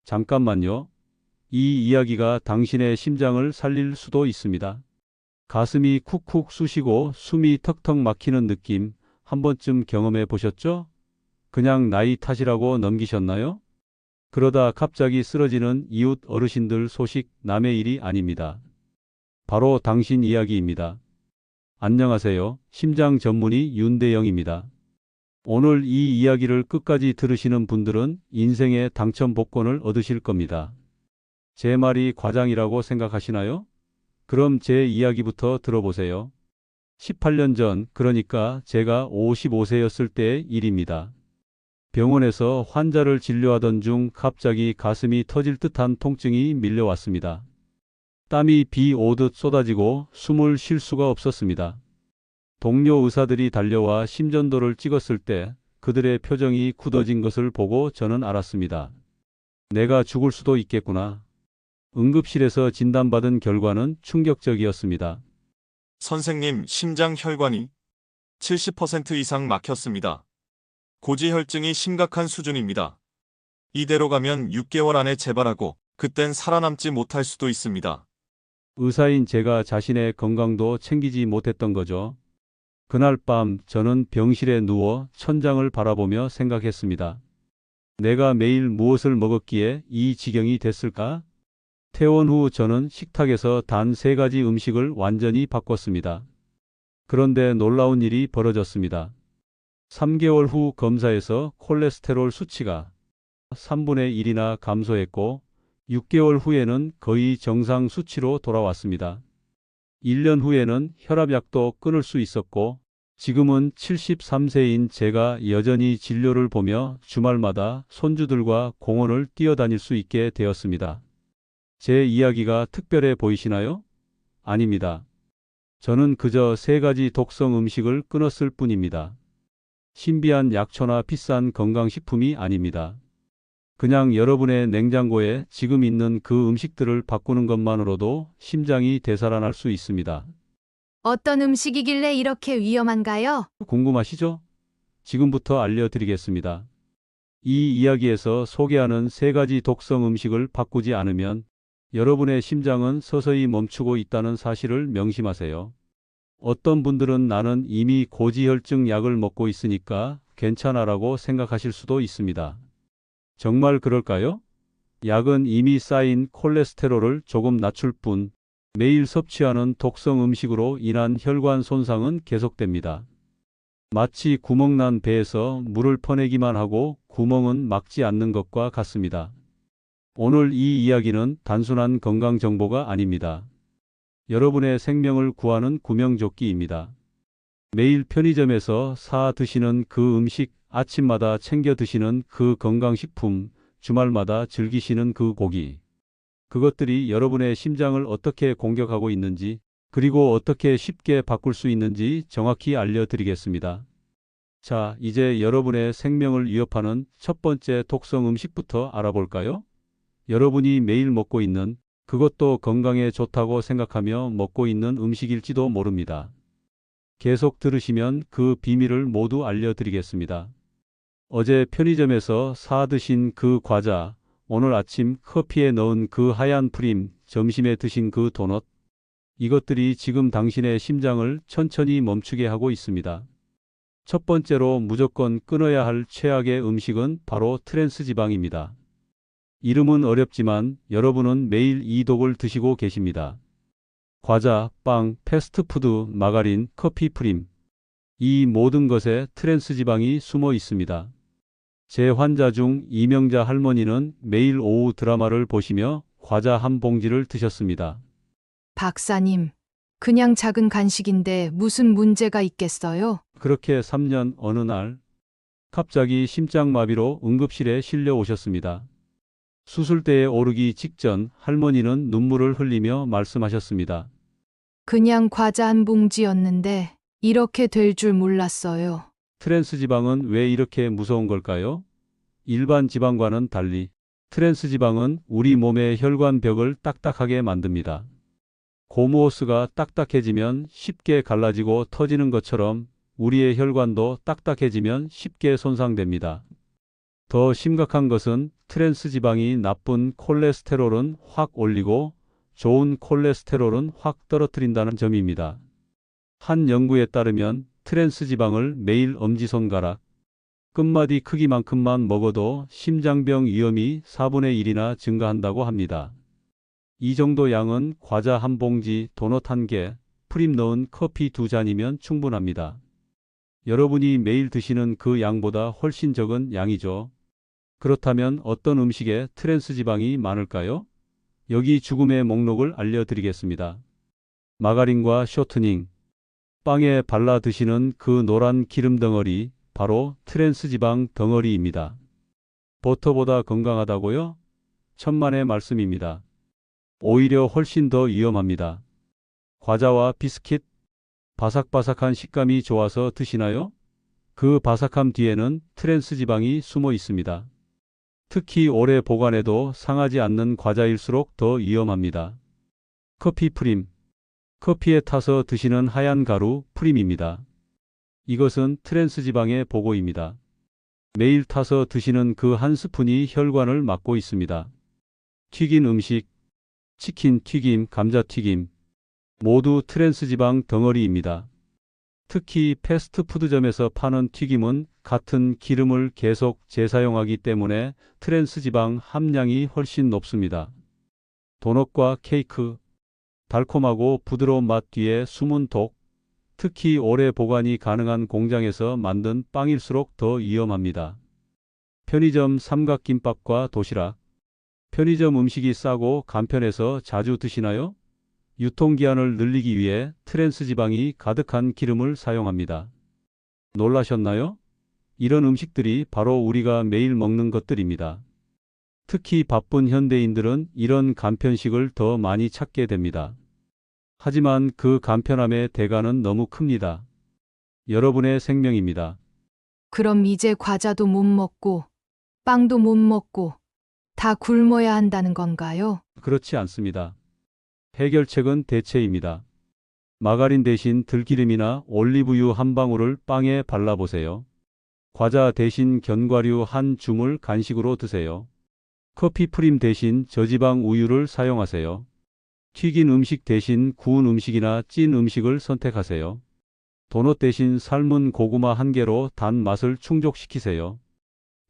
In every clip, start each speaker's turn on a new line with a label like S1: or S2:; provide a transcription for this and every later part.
S1: 잠깐만요. 이 이야기가 당신의 심장을 살릴 수도 있습니다. 가슴이 쿡쿡 쑤시고 숨이 턱턱 막히는 느낌 한 번쯤 경험해 보셨죠? 그냥 나이 탓이라고 넘기셨나요? 그러다 갑자기 쓰러지는 이웃 어르신들 소식 남의 일이 아닙니다. 바로 당신 이야기입니다. 안녕하세요. 심장 전문의 윤대영입니다. 오늘 이 이야기를 끝까지 들으시는 분들은 인생의 당첨 복권을 얻으실 겁니다. 제 말이 과장이라고 생각하시나요? 그럼 제 이야기부터 들어보세요. 18년 전, 그러니까 제가 55세였을 때의 일입니다. 병원에서 환자를 진료하던 중 갑자기 가슴이 터질 듯한 통증이 밀려왔습니다. 땀이 비 오듯 쏟아지고 숨을 쉴 수가 없었습니다. 동료 의사들이 달려와 심전도를 찍었을 때 그들의 표정이 굳어진 것을 보고 저는 알았습니다. 내가 죽을 수도 있겠구나. 응급실에서 진단받은 결과는 충격적이었습니다.
S2: 선생님, 심장 혈관이 70% 이상 막혔습니다. 고지혈증이 심각한 수준입니다. 이대로 가면 6개월 안에 재발하고 그땐 살아남지 못할 수도 있습니다.
S1: 의사인 제가 자신의 건강도 챙기지 못했던 거죠. 그날 밤 저는 병실에 누워 천장을 바라보며 생각했습니다. 내가 매일 무엇을 먹었기에 이 지경이 됐을까? 퇴원 후 저는 식탁에서 단 3가지 음식을 완전히 바꿨습니다. 그런데 놀라운 일이 벌어졌습니다. 3개월 후 검사에서 콜레스테롤 수치가 3분의 1이나 감소했고 6개월 후에는 거의 정상 수치로 돌아왔습니다. 1년 후에는 혈압약도 끊을 수 있었고 지금은 73세인 제가 여전히 진료를 보며 주말마다 손주들과 공원을 뛰어다닐 수 있게 되었습니다. 제 이야기가 특별해 보이시나요? 아닙니다. 저는 그저 3가지 독성 음식을 끊었을 뿐입니다. 신비한 약초나 비싼 건강식품이 아닙니다. 그냥 여러분의 냉장고에 지금 있는 그 음식들을 바꾸는 것만으로도 심장이 되살아날 수 있습니다.
S3: 어떤 음식이길래 이렇게 위험한가요?
S1: 궁금하시죠? 지금부터 알려드리겠습니다. 이 이야기에서 소개하는 3가지 독성 음식을 바꾸지 않으면 여러분의 심장은 서서히 멈추고 있다는 사실을 명심하세요. 어떤 분들은 나는 이미 고지혈증 약을 먹고 있으니까 괜찮아라고 생각하실 수도 있습니다. 정말 그럴까요? 약은 이미 쌓인 콜레스테롤을 조금 낮출 뿐 매일 섭취하는 독성 음식으로 인한 혈관 손상은 계속됩니다. 마치 구멍난 배에서 물을 퍼내기만 하고 구멍은 막지 않는 것과 같습니다. 오늘 이 이야기는 단순한 건강 정보가 아닙니다. 여러분의 생명을 구하는 구명조끼입니다. 매일 편의점에서 사 드시는 그 음식, 아침마다 챙겨 드시는 그 건강식품, 주말마다 즐기시는 그 고기. 그것들이 여러분의 심장을 어떻게 공격하고 있는지, 그리고 어떻게 쉽게 바꿀 수 있는지 정확히 알려드리겠습니다. 자, 이제 여러분의 생명을 위협하는 첫 번째 독성 음식부터 알아볼까요? 여러분이 매일 먹고 있는, 그것도 건강에 좋다고 생각하며 먹고 있는 음식일지도 모릅니다. 계속 들으시면 그 비밀을 모두 알려드리겠습니다. 어제 편의점에서 사 드신 그 과자, 오늘 아침 커피에 넣은 그 하얀 프림, 점심에 드신 그 도넛, 이것들이 지금 당신의 심장을 천천히 멈추게 하고 있습니다. 첫 번째로 무조건 끊어야 할 최악의 음식은 바로 트랜스 지방입니다. 이름은 어렵지만 여러분은 매일 이 독을 드시고 계십니다. 과자, 빵, 패스트푸드, 마가린, 커피 프림. 이 모든 것에 트랜스 지방이 숨어 있습니다. 제 환자 중 이명자 할머니는 매일 오후 드라마를 보시며 과자 한 봉지를 드셨습니다.
S3: 박사님, 그냥 작은 간식인데 무슨 문제가 있겠어요?
S1: 그렇게 3년 어느 날 갑자기 심장마비로 응급실에 실려 오셨습니다. 수술대에 오르기 직전 할머니는 눈물을 흘리며 말씀하셨습니다.
S3: 그냥 과자 한 봉지였는데 이렇게 될 줄 몰랐어요.
S1: 트랜스 지방은 왜 이렇게 무서운 걸까요? 일반 지방과는 달리 트랜스 지방은 우리 몸의 혈관벽을 딱딱하게 만듭니다. 고무호스가 딱딱해지면 쉽게 갈라지고 터지는 것처럼 우리의 혈관도 딱딱해지면 쉽게 손상됩니다. 더 심각한 것은 트랜스 지방이 나쁜 콜레스테롤은 확 올리고 좋은 콜레스테롤은 확 떨어뜨린다는 점입니다. 한 연구에 따르면 트랜스 지방을 매일 엄지손가락, 끝마디 크기만큼만 먹어도 심장병 위험이 4분의 1이나 증가한다고 합니다. 이 정도 양은 과자 한 봉지, 도넛 한 개, 프림 넣은 커피 두 잔이면 충분합니다. 여러분이 매일 드시는 그 양보다 훨씬 적은 양이죠. 그렇다면 어떤 음식에 트랜스 지방이 많을까요? 여기 죽음의 목록을 알려드리겠습니다. 마가린과 쇼트닝, 빵에 발라 드시는 그 노란 기름 덩어리, 바로 트랜스 지방 덩어리입니다. 버터보다 건강하다고요? 천만의 말씀입니다. 오히려 훨씬 더 위험합니다. 과자와 비스킷, 바삭바삭한 식감이 좋아서 드시나요? 그 바삭함 뒤에는 트랜스 지방이 숨어 있습니다. 특히 오래 보관해도 상하지 않는 과자일수록 더 위험합니다. 커피 프림, 커피에 타서 드시는 하얀 가루 프림입니다. 이것은 트랜스 지방의 보고입니다. 매일 타서 드시는 그 한 스푼이 혈관을 막고 있습니다. 튀긴 음식, 치킨 튀김, 감자 튀김, 모두 트랜스 지방 덩어리입니다. 특히 패스트푸드점에서 파는 튀김은 같은 기름을 계속 재사용하기 때문에 트랜스 지방 함량이 훨씬 높습니다. 도넛과 케이크, 달콤하고 부드러운 맛 뒤에 숨은 독, 특히 오래 보관이 가능한 공장에서 만든 빵일수록 더 위험합니다. 편의점 삼각김밥과 도시락, 편의점 음식이 싸고 간편해서 자주 드시나요? 유통기한을 늘리기 위해 트랜스 지방이 가득한 기름을 사용합니다. 놀라셨나요? 이런 음식들이 바로 우리가 매일 먹는 것들입니다. 특히 바쁜 현대인들은 이런 간편식을 더 많이 찾게 됩니다. 하지만 그 간편함의 대가는 너무 큽니다. 여러분의 생명입니다.
S3: 그럼 이제 과자도 못 먹고, 빵도 못 먹고, 다 굶어야 한다는 건가요?
S1: 그렇지 않습니다. 해결책은 대체입니다. 마가린 대신 들기름이나 올리브유 한 방울을 빵에 발라보세요. 과자 대신 견과류 한 줌을 간식으로 드세요. 커피 프림 대신 저지방 우유를 사용하세요. 튀긴 음식 대신 구운 음식이나 찐 음식을 선택하세요. 도넛 대신 삶은 고구마 한 개로 단 맛을 충족시키세요.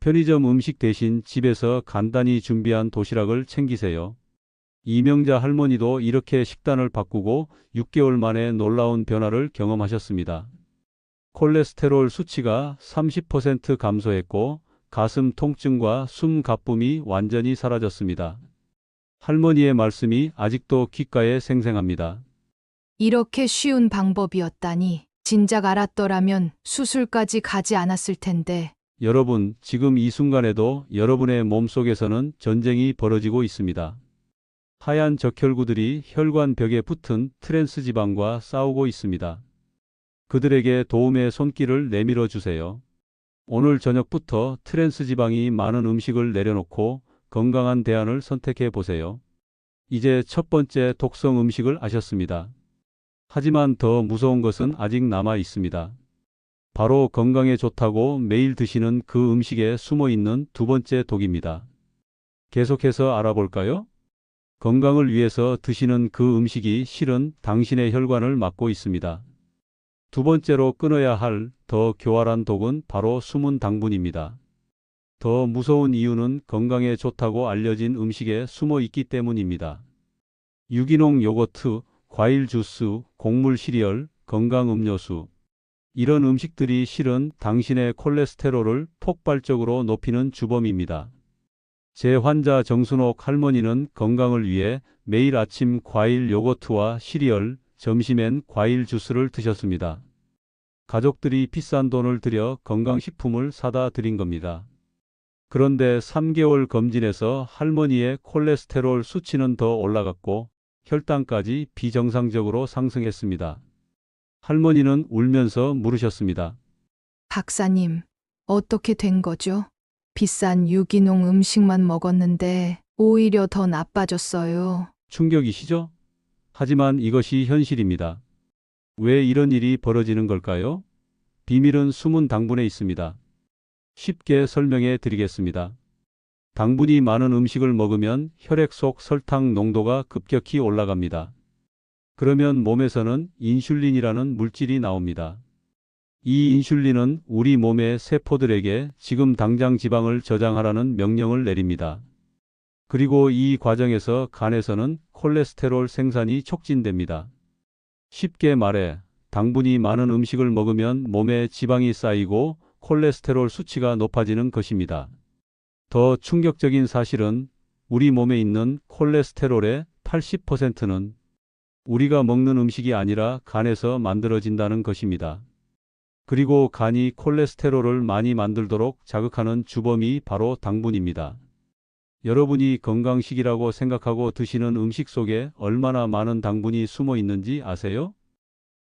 S1: 편의점 음식 대신 집에서 간단히 준비한 도시락을 챙기세요. 이명자 할머니도 이렇게 식단을 바꾸고 6개월 만에 놀라운 변화를 경험하셨습니다. 콜레스테롤 수치가 30% 감소했고 가슴 통증과 숨 가쁨이 완전히 사라졌습니다. 할머니의 말씀이 아직도 귓가에 생생합니다.
S3: 이렇게 쉬운 방법이었다니, 진작 알았더라면 수술까지 가지 않았을 텐데.
S1: 여러분, 지금 이 순간에도 여러분의 몸속에서는 전쟁이 벌어지고 있습니다. 하얀 적혈구들이 혈관 벽에 붙은 트랜스 지방과 싸우고 있습니다. 그들에게 도움의 손길을 내밀어 주세요. 오늘 저녁부터 트랜스 지방이 많은 음식을 내려놓고 건강한 대안을 선택해 보세요. 이제 첫 번째 독성 음식을 아셨습니다. 하지만 더 무서운 것은 아직 남아 있습니다. 바로 건강에 좋다고 매일 드시는 그 음식에 숨어 있는 두 번째 독입니다. 계속해서 알아볼까요? 건강을 위해서 드시는 그 음식이 실은 당신의 혈관을 막고 있습니다. 두 번째로 끊어야 할 더 교활한 독은 바로 숨은 당분입니다. 더 무서운 이유는 건강에 좋다고 알려진 음식에 숨어 있기 때문입니다. 유기농 요거트, 과일 주스, 곡물 시리얼, 건강 음료수. 이런 음식들이 실은 당신의 콜레스테롤을 폭발적으로 높이는 주범입니다. 제 환자 정순옥 할머니는 건강을 위해 매일 아침 과일 요거트와 시리얼, 점심엔 과일 주스를 드셨습니다. 가족들이 비싼 돈을 들여 건강식품을 사다 드린 겁니다. 그런데 3개월 검진에서 할머니의 콜레스테롤 수치는 더 올라갔고 혈당까지 비정상적으로 상승했습니다. 할머니는 울면서 물으셨습니다.
S3: 박사님, 어떻게 된 거죠? 비싼 유기농 음식만 먹었는데 오히려 더 나빠졌어요.
S1: 충격이시죠? 하지만 이것이 현실입니다. 왜 이런 일이 벌어지는 걸까요? 비밀은 숨은 당분에 있습니다. 쉽게 설명해 드리겠습니다. 당분이 많은 음식을 먹으면 혈액 속 설탕 농도가 급격히 올라갑니다. 그러면 몸에서는 인슐린이라는 물질이 나옵니다. 이 인슐린은 우리 몸의 세포들에게 지금 당장 지방을 저장하라는 명령을 내립니다. 그리고 이 과정에서 간에서는 콜레스테롤 생산이 촉진됩니다. 쉽게 말해, 당분이 많은 음식을 먹으면 몸에 지방이 쌓이고 콜레스테롤 수치가 높아지는 것입니다. 더 충격적인 사실은 우리 몸에 있는 콜레스테롤의 80%는 우리가 먹는 음식이 아니라 간에서 만들어진다는 것입니다. 그리고 간이 콜레스테롤을 많이 만들도록 자극하는 주범이 바로 당분입니다. 여러분이 건강식이라고 생각하고 드시는 음식 속에 얼마나 많은 당분이 숨어 있는지 아세요?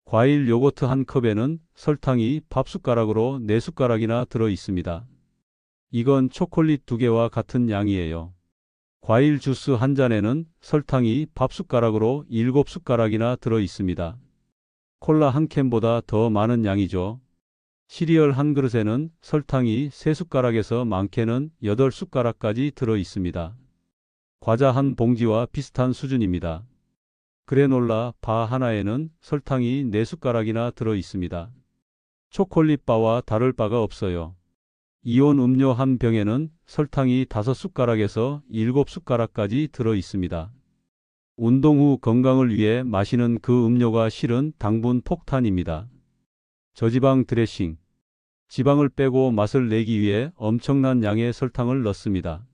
S1: 과일 요거트 한 컵에는 설탕이 밥숟가락으로 4숟가락이나 들어 있습니다. 이건 초콜릿 2개와 같은 양이에요. 과일 주스 한 잔에는 설탕이 밥숟가락으로 7숟가락이나 들어 있습니다. 콜라 한 캔보다 더 많은 양이죠. 시리얼 한 그릇에는 설탕이 3숟가락에서 많게는 8숟가락까지 들어 있습니다. 과자 한 봉지와 비슷한 수준입니다. 그래놀라 바 하나에는 설탕이 4숟가락이나 들어 있습니다. 초콜릿 바와 다를 바가 없어요. 이온 음료 한 병에는 설탕이 5숟가락에서 7숟가락까지 들어 있습니다. 운동 후 건강을 위해 마시는 그 음료가 실은 당분 폭탄입니다. 저지방 드레싱. 지방을 빼고 맛을 내기 위해 엄청난 양의 설탕을 넣습니다.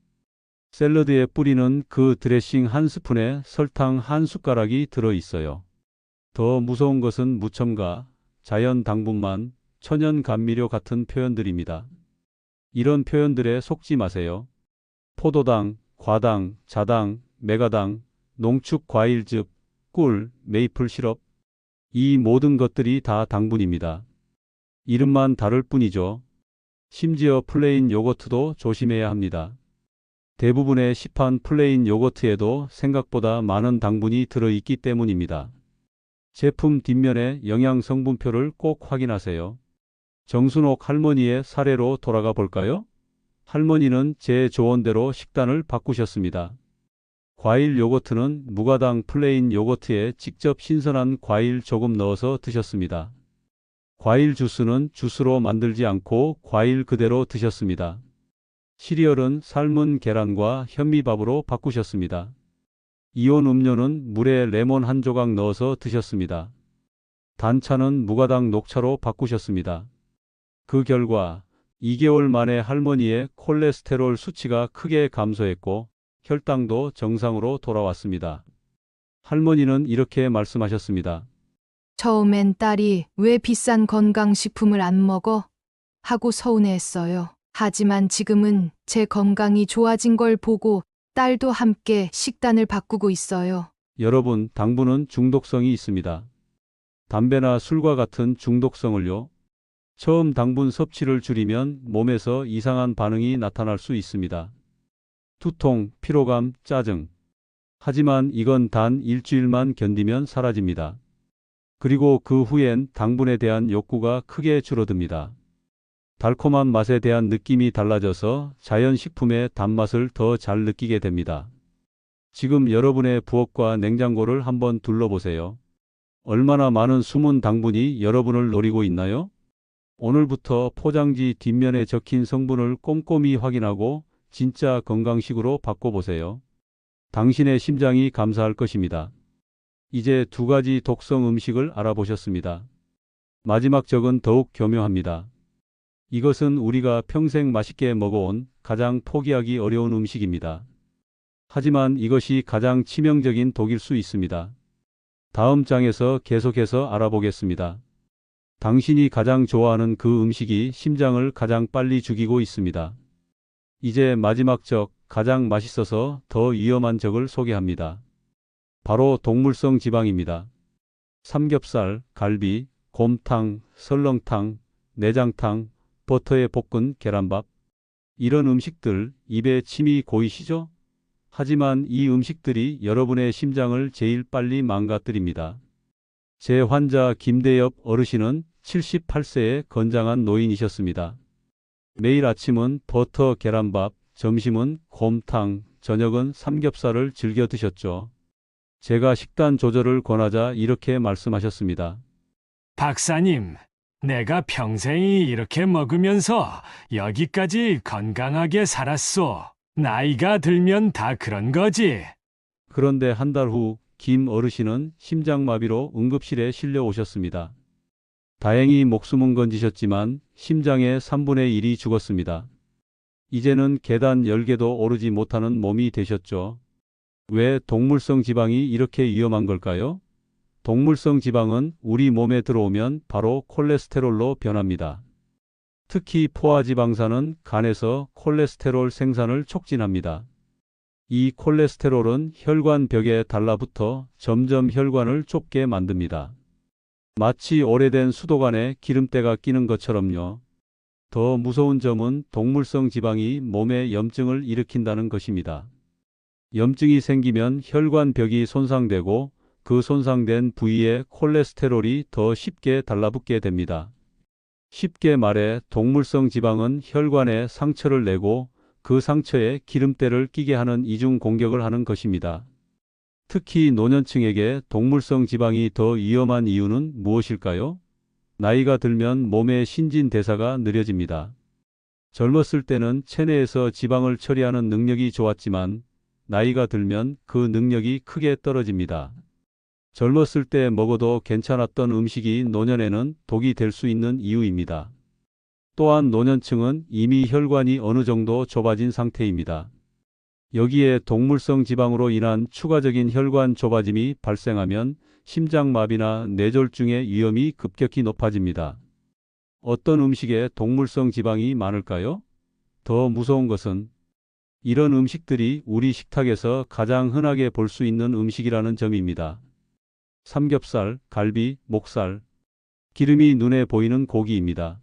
S1: 샐러드에 뿌리는 그 드레싱 한 스푼에 설탕 한 숟가락이 들어 있어요. 더 무서운 것은 무첨가, 자연 당분만, 천연 감미료 같은 표현들입니다. 이런 표현들에 속지 마세요. 포도당, 과당, 자당, 메가당, 농축 과일즙, 꿀, 메이플 시럽. 이 모든 것들이 다 당분입니다. 이름만 다를 뿐이죠. 심지어 플레인 요거트도 조심해야 합니다. 대부분의 시판 플레인 요거트에도 생각보다 많은 당분이 들어있기 때문입니다. 제품 뒷면의 영양 성분표를 꼭 확인하세요. 정순옥 할머니의 사례로 돌아가 볼까요? 할머니는 제 조언대로 식단을 바꾸셨습니다. 과일 요거트는 무가당 플레인 요거트에 직접 신선한 과일 조금 넣어서 드셨습니다. 과일 주스는 주스로 만들지 않고 과일 그대로 드셨습니다. 시리얼은 삶은 계란과 현미밥으로 바꾸셨습니다. 이온 음료는 물에 레몬 한 조각 넣어서 드셨습니다. 단차는 무가당 녹차로 바꾸셨습니다. 그 결과 2개월 만에 할머니의 콜레스테롤 수치가 크게 감소했고 혈당도 정상으로 돌아왔습니다. 할머니는 이렇게 말씀하셨습니다.
S3: 처음엔 딸이 왜 비싼 건강식품을 안 먹어? 하고 서운해했어요. 하지만 지금은 제 건강이 좋아진 걸 보고 딸도 함께 식단을 바꾸고 있어요.
S1: 여러분, 당분은 중독성이 있습니다. 담배나 술과 같은 중독성을요. 처음 당분 섭취를 줄이면 몸에서 이상한 반응이 나타날 수 있습니다. 두통, 피로감, 짜증. 하지만 이건 단 일주일만 견디면 사라집니다. 그리고 그 후엔 당분에 대한 욕구가 크게 줄어듭니다. 달콤한 맛에 대한 느낌이 달라져서 자연식품의 단맛을 더 잘 느끼게 됩니다. 지금 여러분의 부엌과 냉장고를 한번 둘러보세요. 얼마나 많은 숨은 당분이 여러분을 노리고 있나요? 오늘부터 포장지 뒷면에 적힌 성분을 꼼꼼히 확인하고 진짜 건강식으로 바꿔보세요. 당신의 심장이 감사할 것입니다. 이제 2가지 독성 음식을 알아보셨습니다. 마지막 적은 더욱 교묘합니다. 이것은 우리가 평생 맛있게 먹어온 가장 포기하기 어려운 음식입니다. 하지만 이것이 가장 치명적인 독일 수 있습니다. 다음 장에서 계속해서 알아보겠습니다. 당신이 가장 좋아하는 그 음식이 심장을 가장 빨리 죽이고 있습니다. 이제 마지막 적, 가장 맛있어서 더 위험한 적을 소개합니다. 바로 동물성 지방입니다. 삼겹살, 갈비, 곰탕, 설렁탕, 내장탕, 버터에 볶은 계란밥. 이런 음식들 입에 침이 고이시죠? 하지만 이 음식들이 여러분의 심장을 제일 빨리 망가뜨립니다. 제 환자 김대엽 어르신은 78세의 건장한 노인이셨습니다. 매일 아침은 버터 계란밥, 점심은 곰탕, 저녁은 삼겹살을 즐겨 드셨죠. 제가 식단 조절을 권하자 이렇게 말씀하셨습니다.
S4: 박사님, 내가 평생이 이렇게 먹으면서 여기까지 건강하게 살았소. 나이가 들면 다 그런 거지.
S1: 그런데 한 달 후 김 어르신은 심장마비로 응급실에 실려 오셨습니다. 다행히 목숨은 건지셨지만 심장의 3분의 1이 죽었습니다. 이제는 계단 10개도 오르지 못하는 몸이 되셨죠. 왜 동물성 지방이 이렇게 위험한 걸까요? 동물성 지방은 우리 몸에 들어오면 바로 콜레스테롤로 변합니다. 특히 포화지방산은 간에서 콜레스테롤 생산을 촉진합니다. 이 콜레스테롤은 혈관 벽에 달라붙어 점점 혈관을 좁게 만듭니다. 마치 오래된 수도관에 기름때가 끼는 것처럼요. 더 무서운 점은 동물성 지방이 몸에 염증을 일으킨다는 것입니다. 염증이 생기면 혈관 벽이 손상되고 그 손상된 부위에 콜레스테롤이 더 쉽게 달라붙게 됩니다. 쉽게 말해 동물성 지방은 혈관에 상처를 내고 그 상처에 기름때를 끼게 하는 이중 공격을 하는 것입니다. 특히 노년층에게 동물성 지방이 더 위험한 이유는 무엇일까요? 나이가 들면 몸의 신진대사가 느려집니다. 젊었을 때는 체내에서 지방을 처리하는 능력이 좋았지만 나이가 들면 그 능력이 크게 떨어집니다. 젊었을 때 먹어도 괜찮았던 음식이 노년에는 독이 될 수 있는 이유입니다. 또한 노년층은 이미 혈관이 어느 정도 좁아진 상태입니다. 여기에 동물성 지방으로 인한 추가적인 혈관 좁아짐이 발생하면 심장마비나 뇌졸중의 위험이 급격히 높아집니다. 어떤 음식에 동물성 지방이 많을까요? 더 무서운 것은 이런 음식들이 우리 식탁에서 가장 흔하게 볼 수 있는 음식이라는 점입니다. 삼겹살, 갈비, 목살, 기름이 눈에 보이는 고기입니다.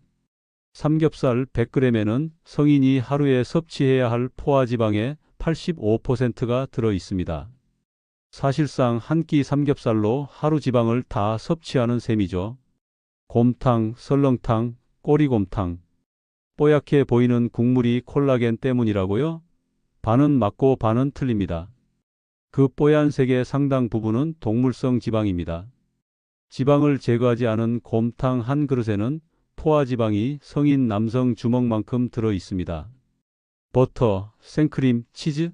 S1: 삼겹살 100g에는 성인이 하루에 섭취해야 할 포화지방의 85%가 들어 있습니다. 사실상 한 끼 삼겹살로 하루 지방을 다 섭취하는 셈이죠. 곰탕, 설렁탕, 꼬리곰탕. 뽀얗게 보이는 국물이 콜라겐 때문이라고요? 반은 맞고 반은 틀립니다. 그 뽀얀색의 상당 부분은 동물성 지방입니다. 지방을 제거하지 않은 곰탕 한 그릇에는 포화지방이 성인 남성 주먹만큼 들어 있습니다. 버터, 생크림, 치즈,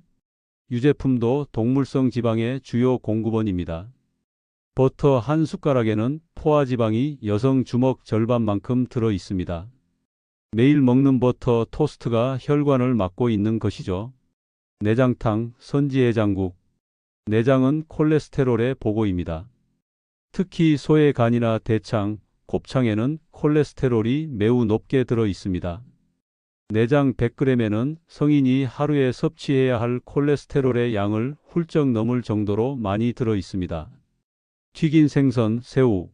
S1: 유제품도 동물성 지방의 주요 공급원입니다. 버터 한 숟가락에는 포화지방이 여성 주먹 절반만큼 들어 있습니다. 매일 먹는 버터 토스트가 혈관을 막고 있는 것이죠. 내장탕, 선지해장국. 내장은 콜레스테롤의 보고입니다. 특히 소의 간이나 대창, 곱창에는 콜레스테롤이 매우 높게 들어 있습니다. 내장 100g에는 성인이 하루에 섭취해야 할 콜레스테롤의 양을 훌쩍 넘을 정도로 많이 들어 있습니다. 튀긴 생선, 새우.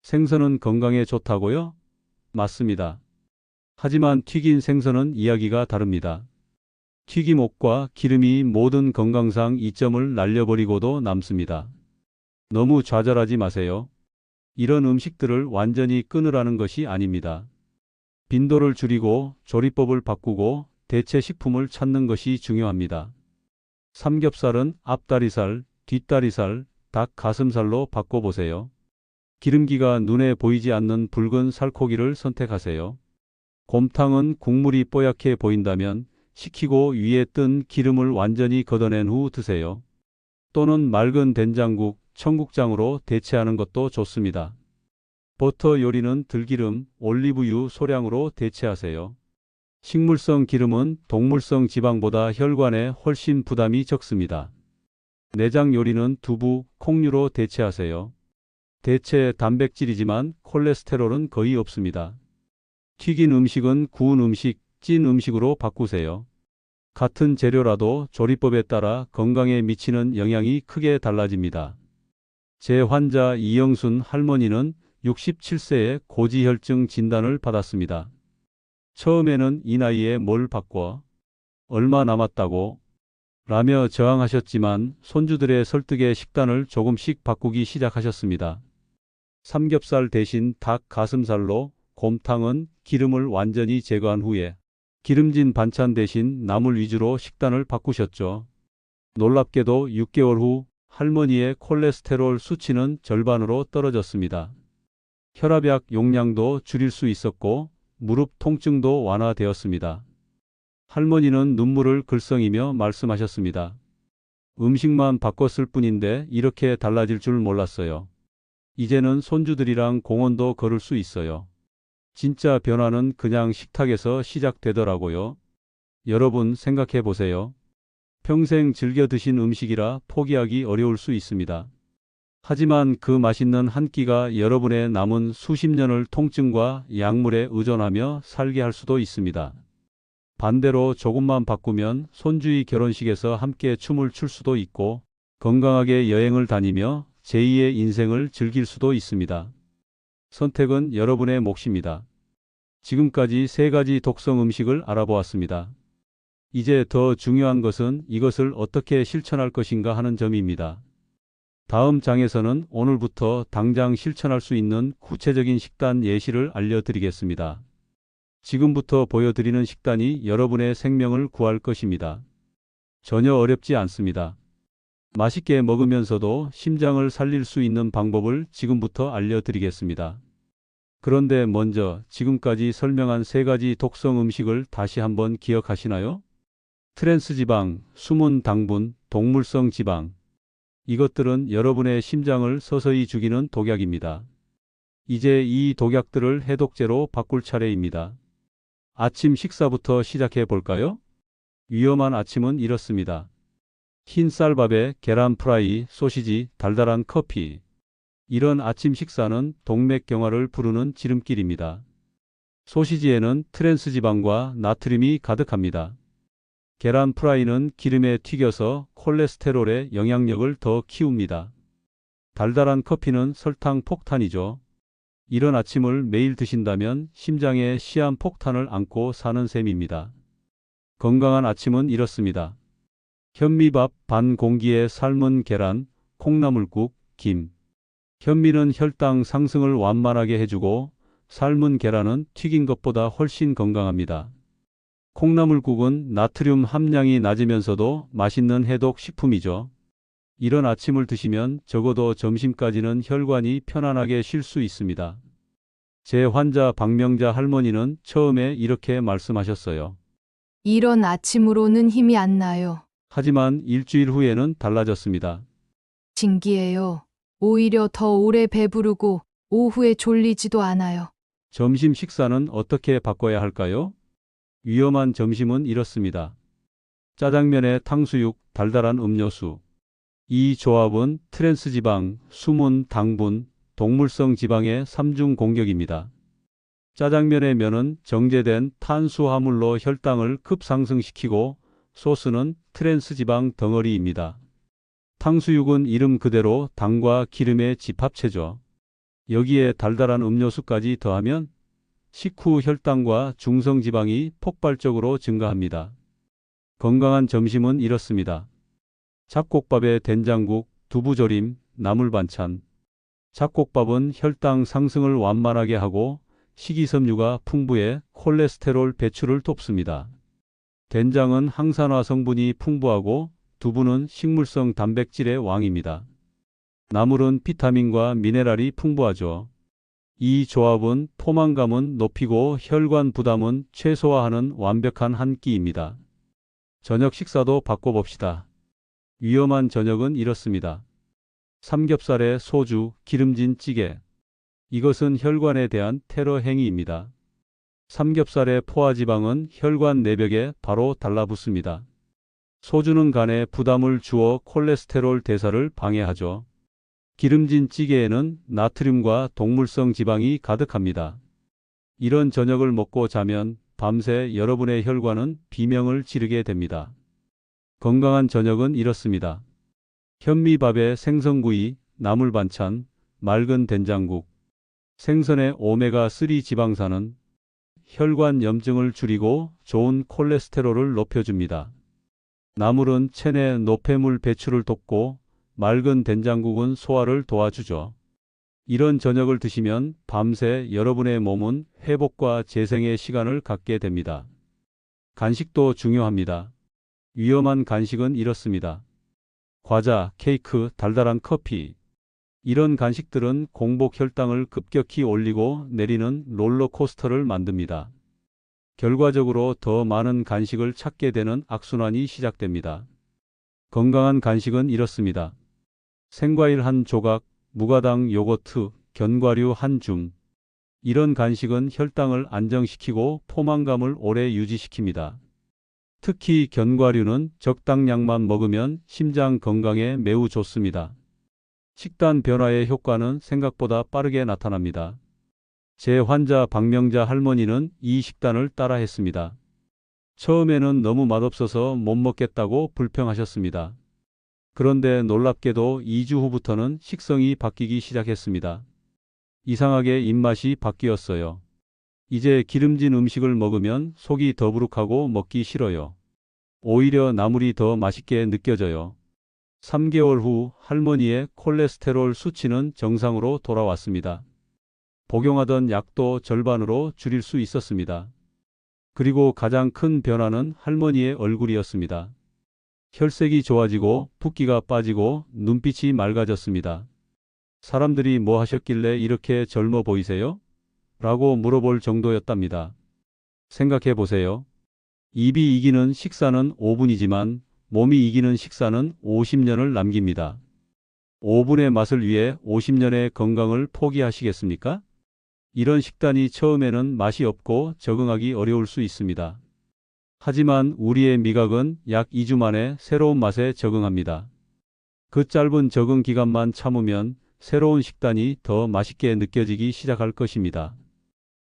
S1: 생선은 건강에 좋다고요? 맞습니다. 하지만 튀긴 생선은 이야기가 다릅니다. 튀김옷과 기름이 모든 건강상 이점을 날려버리고도 남습니다. 너무 좌절하지 마세요. 이런 음식들을 완전히 끊으라는 것이 아닙니다. 빈도를 줄이고 조리법을 바꾸고 대체 식품을 찾는 것이 중요합니다. 삼겹살은 앞다리살, 뒷다리살, 닭 가슴살로 바꿔보세요. 기름기가 눈에 보이지 않는 붉은 살코기를 선택하세요. 곰탕은 국물이 뽀얗게 보인다면 식히고 위에 뜬 기름을 완전히 걷어낸 후 드세요. 또는 맑은 된장국, 청국장으로 대체하는 것도 좋습니다. 버터 요리는 들기름, 올리브유 소량으로 대체하세요. 식물성 기름은 동물성 지방보다 혈관에 훨씬 부담이 적습니다. 내장 요리는 두부, 콩류로 대체하세요. 대체 단백질이지만 콜레스테롤은 거의 없습니다. 튀긴 음식은 구운 음식, 찐 음식으로 바꾸세요. 같은 재료라도 조리법에 따라 건강에 미치는 영향이 크게 달라집니다. 제 환자 이영순 할머니는 67세에 고지혈증 진단을 받았습니다. 처음에는 이 나이에 뭘 바꿔? 얼마 남았다고? 라며 저항하셨지만 손주들의 설득에 식단을 조금씩 바꾸기 시작하셨습니다. 삼겹살 대신 닭 가슴살로, 곰탕은 기름을 완전히 제거한 후에 기름진 반찬 대신 나물 위주로 식단을 바꾸셨죠. 놀랍게도 6개월 후 할머니의 콜레스테롤 수치는 절반으로 떨어졌습니다. 혈압약 용량도 줄일 수 있었고 무릎 통증도 완화되었습니다. 할머니는 눈물을 글썽이며 말씀하셨습니다. 음식만 바꿨을 뿐인데 이렇게 달라질 줄 몰랐어요. 이제는 손주들이랑 공원도 걸을 수 있어요. 진짜 변화는 그냥 식탁에서 시작되더라고요. 여러분 생각해 보세요. 평생 즐겨 드신 음식이라 포기하기 어려울 수 있습니다. 하지만 그 맛있는 한 끼가 여러분의 남은 수십 년을 통증과 약물에 의존하며 살게 할 수도 있습니다. 반대로 조금만 바꾸면 손주의 결혼식에서 함께 춤을 출 수도 있고 건강하게 여행을 다니며 제2의 인생을 즐길 수도 있습니다. 선택은 여러분의 몫입니다. 지금까지 3가지 독성 음식을 알아보았습니다. 이제 더 중요한 것은 이것을 어떻게 실천할 것인가 하는 점입니다. 다음 장에서는 오늘부터 당장 실천할 수 있는 구체적인 식단 예시를 알려드리겠습니다. 지금부터 보여드리는 식단이 여러분의 생명을 구할 것입니다. 전혀 어렵지 않습니다. 맛있게 먹으면서도 심장을 살릴 수 있는 방법을 지금부터 알려드리겠습니다. 그런데 먼저 지금까지 설명한 3가지 독성 음식을 다시 한번 기억하시나요? 트랜스지방, 숨은 당분, 동물성 지방. 이것들은 여러분의 심장을 서서히 죽이는 독약입니다. 이제 이 독약들을 해독제로 바꿀 차례입니다. 아침 식사부터 시작해 볼까요? 위험한 아침은 이렇습니다. 흰 쌀밥에 계란 프라이, 소시지, 달달한 커피. 이런 아침 식사는 동맥경화를 부르는 지름길입니다. 소시지에는 트랜스지방과 나트륨이 가득합니다. 계란 프라이는 기름에 튀겨서 콜레스테롤의 영향력을 더 키웁니다. 달달한 커피는 설탕 폭탄이죠. 이런 아침을 매일 드신다면 심장에 시한폭탄을 안고 사는 셈입니다. 건강한 아침은 이렇습니다. 현미밥 반 공기에 삶은 계란, 콩나물국, 김. 현미는 혈당 상승을 완만하게 해주고 삶은 계란은 튀긴 것보다 훨씬 건강합니다. 콩나물국은 나트륨 함량이 낮으면서도 맛있는 해독 식품이죠. 이런 아침을 드시면 적어도 점심까지는 혈관이 편안하게 쉴 수 있습니다. 제 환자 박명자 할머니는 처음에 이렇게 말씀하셨어요.
S3: 이런 아침으로는 힘이 안 나요.
S1: 하지만 일주일 후에는 달라졌습니다.
S3: 신기해요. 오히려 더 오래 배부르고 오후에 졸리지도 않아요.
S1: 점심 식사는 어떻게 바꿔야 할까요? 위험한 점심은 이렇습니다. 짜장면에 탕수육, 달달한 음료수. 이 조합은 트랜스지방, 숨은 당분, 동물성 지방의 3중 공격입니다. 짜장면의 면은 정제된 탄수화물로 혈당을 급상승시키고 소스는 트랜스지방 덩어리입니다. 탕수육은 이름 그대로 당과 기름의 집합체죠. 여기에 달달한 음료수까지 더하면 식후 혈당과 중성지방이 폭발적으로 증가합니다. 건강한 점심은 이렇습니다. 잡곡밥에 된장국, 두부조림, 나물반찬. 잡곡밥은 혈당 상승을 완만하게 하고 식이섬유가 풍부해 콜레스테롤 배출을 돕습니다. 된장은 항산화 성분이 풍부하고 두부는 식물성 단백질의 왕입니다. 나물은 비타민과 미네랄이 풍부하죠. 이 조합은 포만감은 높이고 혈관 부담은 최소화하는 완벽한 한 끼입니다. 저녁 식사도 바꿔봅시다. 위험한 저녁은 이렇습니다. 삼겹살에 소주, 기름진 찌개. 이것은 혈관에 대한 테러 행위입니다. 삼겹살의 포화지방은 혈관 내벽에 바로 달라붙습니다. 소주는 간에 부담을 주어 콜레스테롤 대사를 방해하죠. 기름진 찌개에는 나트륨과 동물성 지방이 가득합니다. 이런 저녁을 먹고 자면 밤새 여러분의 혈관은 비명을 지르게 됩니다. 건강한 저녁은 이렇습니다. 현미밥에 생선구이, 나물반찬, 맑은 된장국. 생선의 오메가3 지방산은 혈관 염증을 줄이고 좋은 콜레스테롤을 높여줍니다. 나물은 체내 노폐물 배출을 돕고 맑은 된장국은 소화를 도와주죠. 이런 저녁을 드시면 밤새 여러분의 몸은 회복과 재생의 시간을 갖게 됩니다. 간식도 중요합니다. 위험한 간식은 이렇습니다. 과자, 케이크, 달달한 커피. 이런 간식들은 공복 혈당을 급격히 올리고 내리는 롤러코스터를 만듭니다. 결과적으로 더 많은 간식을 찾게 되는 악순환이 시작됩니다. 건강한 간식은 이렇습니다. 생과일 한 조각, 무가당 요거트, 견과류 한 줌. 이런 간식은 혈당을 안정시키고 포만감을 오래 유지시킵니다. 특히 견과류는 적당량만 먹으면 심장 건강에 매우 좋습니다. 식단 변화의 효과는 생각보다 빠르게 나타납니다. 제 환자 박명자 할머니는 이 식단을 따라 했습니다. 처음에는 너무 맛없어서 못 먹겠다고 불평하셨습니다. 그런데 놀랍게도 2주 후부터는 식성이 바뀌기 시작했습니다. 이상하게 입맛이 바뀌었어요. 이제 기름진 음식을 먹으면 속이 더부룩하고 먹기 싫어요. 오히려 나물이 더 맛있게 느껴져요. 3개월 후 할머니의 콜레스테롤 수치는 정상으로 돌아왔습니다. 복용하던 약도 절반으로 줄일 수 있었습니다. 그리고 가장 큰 변화는 할머니의 얼굴이었습니다. 혈색이 좋아지고 붓기가 빠지고 눈빛이 맑아졌습니다. 사람들이 뭐 하셨길래 이렇게 젊어 보이세요? 라고 물어볼 정도였답니다. 생각해 보세요. 입이 이기는 식사는 5분이지만 몸이 이기는 식사는 50년을 남깁니다. 5분의 맛을 위해 50년의 건강을 포기하시겠습니까? 이런 식단이 처음에는 맛이 없고 적응하기 어려울 수 있습니다. 하지만 우리의 미각은 약 2주 만에 새로운 맛에 적응합니다. 그 짧은 적응 기간만 참으면 새로운 식단이 더 맛있게 느껴지기 시작할 것입니다.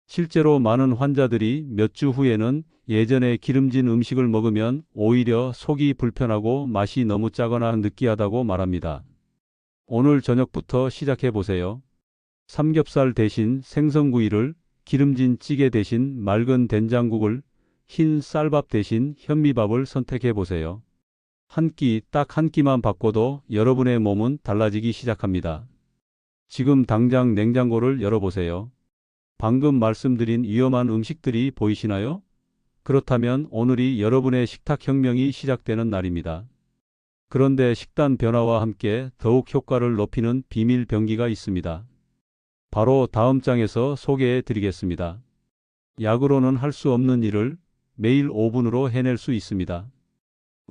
S1: 실제로 많은 환자들이 몇 주 후에는 예전에 기름진 음식을 먹으면 오히려 속이 불편하고 맛이 너무 짜거나 느끼하다고 말합니다. 오늘 저녁부터 시작해 보세요. 삼겹살 대신 생선구이를, 기름진 찌개 대신 맑은 된장국을, 흰 쌀밥 대신 현미밥을 선택해 보세요. 한 끼, 딱 한 끼만 바꿔도 여러분의 몸은 달라지기 시작합니다. 지금 당장 냉장고를 열어보세요. 방금 말씀드린 위험한 음식들이 보이시나요? 그렇다면 오늘이 여러분의 식탁 혁명이 시작되는 날입니다. 그런데 식단 변화와 함께 더욱 효과를 높이는 비밀 병기가 있습니다. 바로 다음 장에서 소개해 드리겠습니다. 약으로는 할 수 없는 일을 매일 5분으로 해낼 수 있습니다.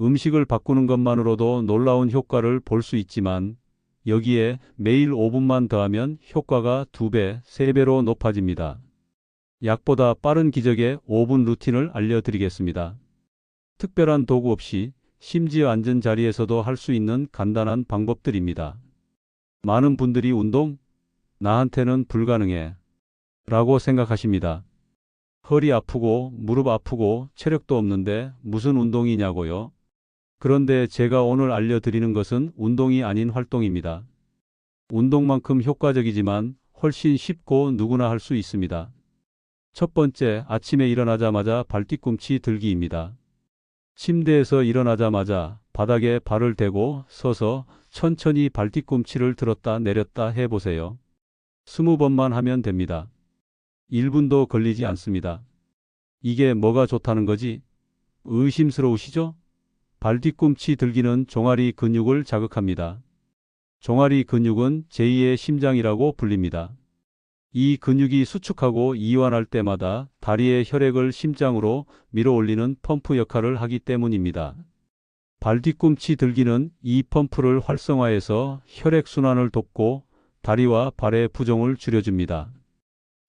S1: 음식을 바꾸는 것만으로도 놀라운 효과를 볼 수 있지만 여기에 매일 5분만 더하면 효과가 2배, 3배로 높아집니다. 약보다 빠른 기적의 5분 루틴을 알려드리겠습니다. 특별한 도구 없이 심지어 앉은 자리에서도 할 수 있는 간단한 방법들입니다. 많은 분들이 운동? 나한테는 불가능해. 라고 생각하십니다. 허리 아프고 무릎 아프고 체력도 없는데 무슨 운동이냐고요? 그런데 제가 오늘 알려드리는 것은 운동이 아닌 활동입니다. 운동만큼 효과적이지만 훨씬 쉽고 누구나 할 수 있습니다. 첫 번째, 아침에 일어나자마자 발뒤꿈치 들기입니다. 침대에서 일어나자마자 바닥에 발을 대고 서서 천천히 발뒤꿈치를 들었다 내렸다 해보세요. 20번만 하면 됩니다. 1분도 걸리지 않습니다. 이게 뭐가 좋다는 거지? 의심스러우시죠? 발뒤꿈치 들기는 종아리 근육을 자극합니다. 종아리 근육은 제2의 심장이라고 불립니다. 이 근육이 수축하고 이완할 때마다 다리의 혈액을 심장으로 밀어올리는 펌프 역할을 하기 때문입니다. 발뒤꿈치 들기는 이 펌프를 활성화해서 혈액순환을 돕고 다리와 발의 부종을 줄여줍니다.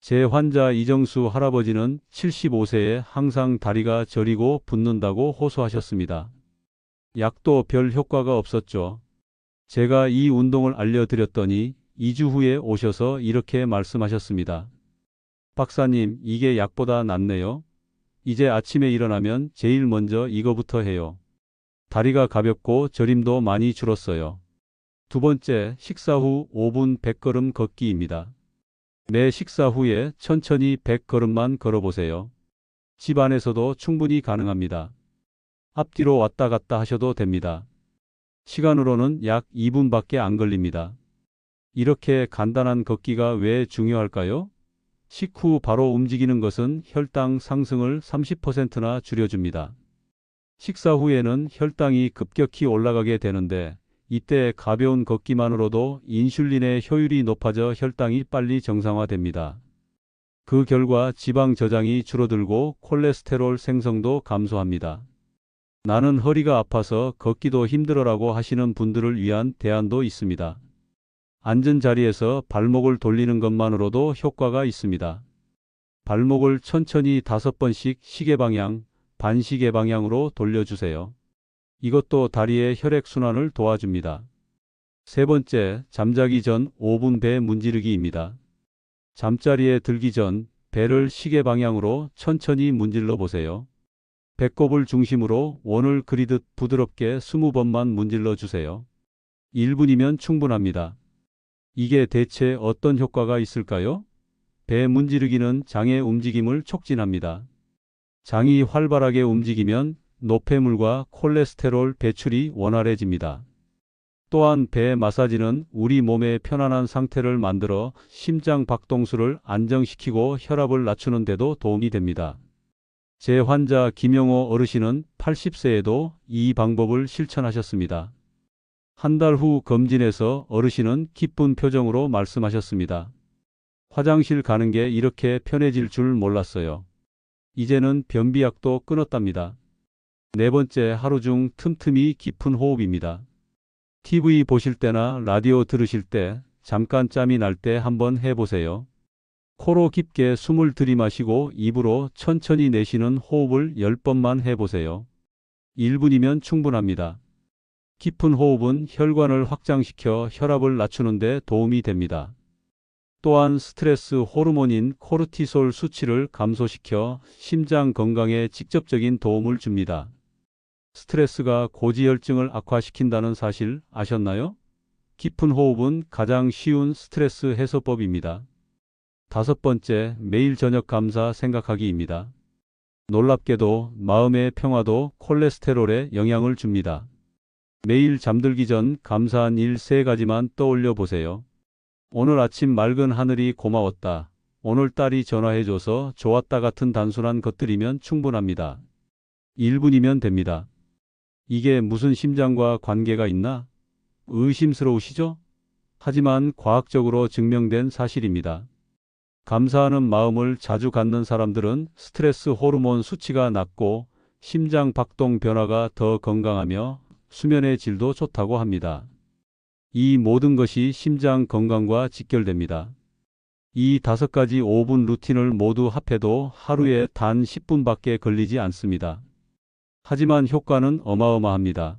S1: 제 환자 이정수 할아버지는 75세에 항상 다리가 저리고 붓는다고 호소하셨습니다. 약도 별 효과가 없었죠. 제가 이 운동을 알려드렸더니 2주 후에 오셔서 이렇게 말씀하셨습니다. 박사님, 이게 약보다 낫네요. 이제 아침에 일어나면 제일 먼저 이거부터 해요. 다리가 가볍고 저림도 많이 줄었어요. 두 번째, 식사 후 5분 100걸음 걷기입니다. 매 식사 후에 천천히 100걸음만 걸어보세요. 집 안에서도 충분히 가능합니다. 앞뒤로 왔다 갔다 하셔도 됩니다. 시간으로는 약 2분밖에 안 걸립니다. 이렇게 간단한 걷기가 왜 중요할까요? 식후 바로 움직이는 것은 혈당 상승을 30%나 줄여줍니다. 식사 후에는 혈당이 급격히 올라가게 되는데 이때 가벼운 걷기만으로도 인슐린의 효율이 높아져 혈당이 빨리 정상화됩니다. 그 결과 지방 저장이 줄어들고 콜레스테롤 생성도 감소합니다. 나는 허리가 아파서 걷기도 힘들어라고 하시는 분들을 위한 대안도 있습니다. 앉은 자리에서 발목을 돌리는 것만으로도 효과가 있습니다. 발목을 천천히 5번씩 시계 방향, 반시계 방향으로 돌려주세요. 이것도 다리의 혈액순환을 도와줍니다. 세 번째, 잠자기 전 5분 배 문지르기입니다. 잠자리에 들기 전 배를 시계 방향으로 천천히 문질러 보세요. 배꼽을 중심으로 원을 그리듯 부드럽게 20번만 문질러 주세요. 1분이면 충분합니다. 이게 대체 어떤 효과가 있을까요? 배 문지르기는 장의 움직임을 촉진합니다. 장이 활발하게 움직이면 노폐물과 콜레스테롤 배출이 원활해집니다. 또한 배 마사지는 우리 몸의 편안한 상태를 만들어 심장 박동수를 안정시키고 혈압을 낮추는 데도 도움이 됩니다. 제 환자 김영호 어르신은 80세에도 이 방법을 실천하셨습니다. 한 달 후 검진에서 어르신은 기쁜 표정으로 말씀하셨습니다. 화장실 가는 게 이렇게 편해질 줄 몰랐어요. 이제는 변비약도 끊었답니다. 네 번째, 하루 중 틈틈이 깊은 호흡입니다. TV 보실 때나 라디오 들으실 때 잠깐 짬이 날 때 한번 해보세요. 코로 깊게 숨을 들이마시고 입으로 천천히 내쉬는 호흡을 10번만 해보세요. 1분이면 충분합니다. 깊은 호흡은 혈관을 확장시켜 혈압을 낮추는 데 도움이 됩니다. 또한 스트레스 호르몬인 코르티솔 수치를 감소시켜 심장 건강에 직접적인 도움을 줍니다. 스트레스가 고지혈증을 악화시킨다는 사실 아셨나요? 깊은 호흡은 가장 쉬운 스트레스 해소법입니다. 5번째, 매일 저녁 감사 생각하기입니다. 놀랍게도 마음의 평화도 콜레스테롤에 영향을 줍니다. 매일 잠들기 전 감사한 일 3가지만 떠올려 보세요. 오늘 아침 맑은 하늘이 고마웠다. 오늘 딸이 전화해줘서 좋았다 같은 단순한 것들이면 충분합니다. 1분이면 됩니다. 이게 무슨 심장과 관계가 있나? 의심스러우시죠? 하지만 과학적으로 증명된 사실입니다. 감사하는 마음을 자주 갖는 사람들은 스트레스 호르몬 수치가 낮고 심장 박동 변화가 더 건강하며 수면의 질도 좋다고 합니다. 이 모든 것이 심장 건강과 직결됩니다. 이 5가지 5분 루틴을 모두 합해도 하루에 단 10분밖에 걸리지 않습니다. 하지만 효과는 어마어마합니다.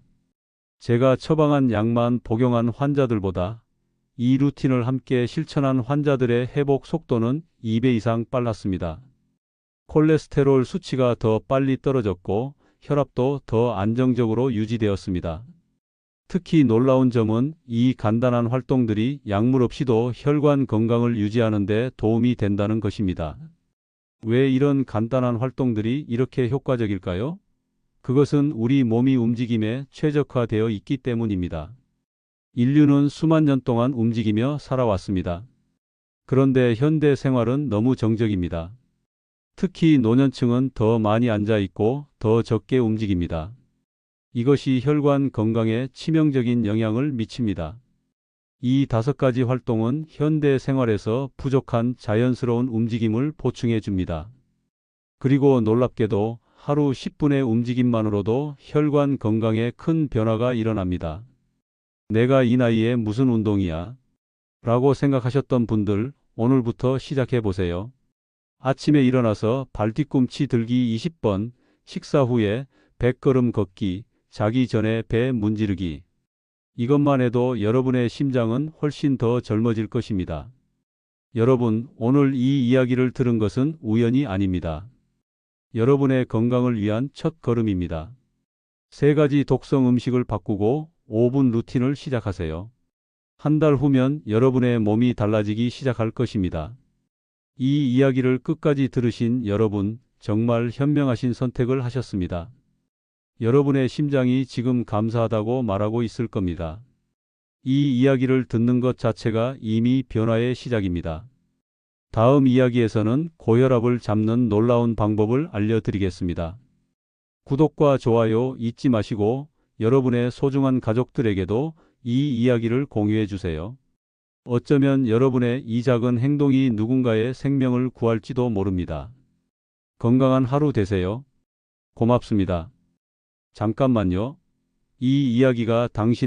S1: 제가 처방한 약만 복용한 환자들보다 이 루틴을 함께 실천한 환자들의 회복 속도는 2배 이상 빨랐습니다. 콜레스테롤 수치가 더 빨리 떨어졌고 혈압도 더 안정적으로 유지되었습니다. 특히 놀라운 점은 이 간단한 활동들이 약물 없이도 혈관 건강을 유지하는 데 도움이 된다는 것입니다. 왜 이런 간단한 활동들이 이렇게 효과적일까요? 그것은 우리 몸이 움직임에 최적화되어 있기 때문입니다. 인류는 수만 년 동안 움직이며 살아왔습니다. 그런데 현대 생활은 너무 정적입니다. 특히 노년층은 더 많이 앉아 있고 더 적게 움직입니다. 이것이 혈관 건강에 치명적인 영향을 미칩니다. 이 5가지 활동은 현대 생활에서 부족한 자연스러운 움직임을 보충해 줍니다. 그리고 놀랍게도 하루 10분의 움직임만으로도 혈관 건강에 큰 변화가 일어납니다. 내가 이 나이에 무슨 운동이야? 라고 생각하셨던 분들, 오늘부터 시작해 보세요. 아침에 일어나서 발뒤꿈치 들기 20번, 식사 후에 100걸음 걷기, 자기 전에 배 문지르기. 이것만 해도 여러분의 심장은 훨씬 더 젊어질 것입니다. 여러분, 오늘 이 이야기를 들은 것은 우연이 아닙니다. 여러분의 건강을 위한 첫 걸음입니다. 3가지 독성 음식을 바꾸고 5분 루틴을 시작하세요. 한 달 후면 여러분의 몸이 달라지기 시작할 것입니다. 이 이야기를 끝까지 들으신 여러분, 정말 현명하신 선택을 하셨습니다. 여러분의 심장이 지금 감사하다고 말하고 있을 겁니다. 이 이야기를 듣는 것 자체가 이미 변화의 시작입니다. 다음 이야기에서는 고혈압을 잡는 놀라운 방법을 알려드리겠습니다. 구독과 좋아요 잊지 마시고 여러분의 소중한 가족들에게도 이 이야기를 공유해 주세요. 어쩌면 여러분의 이 작은 행동이 누군가의 생명을 구할지도 모릅니다. 건강한 하루 되세요. 고맙습니다. 잠깐만요. 이 이야기가 당신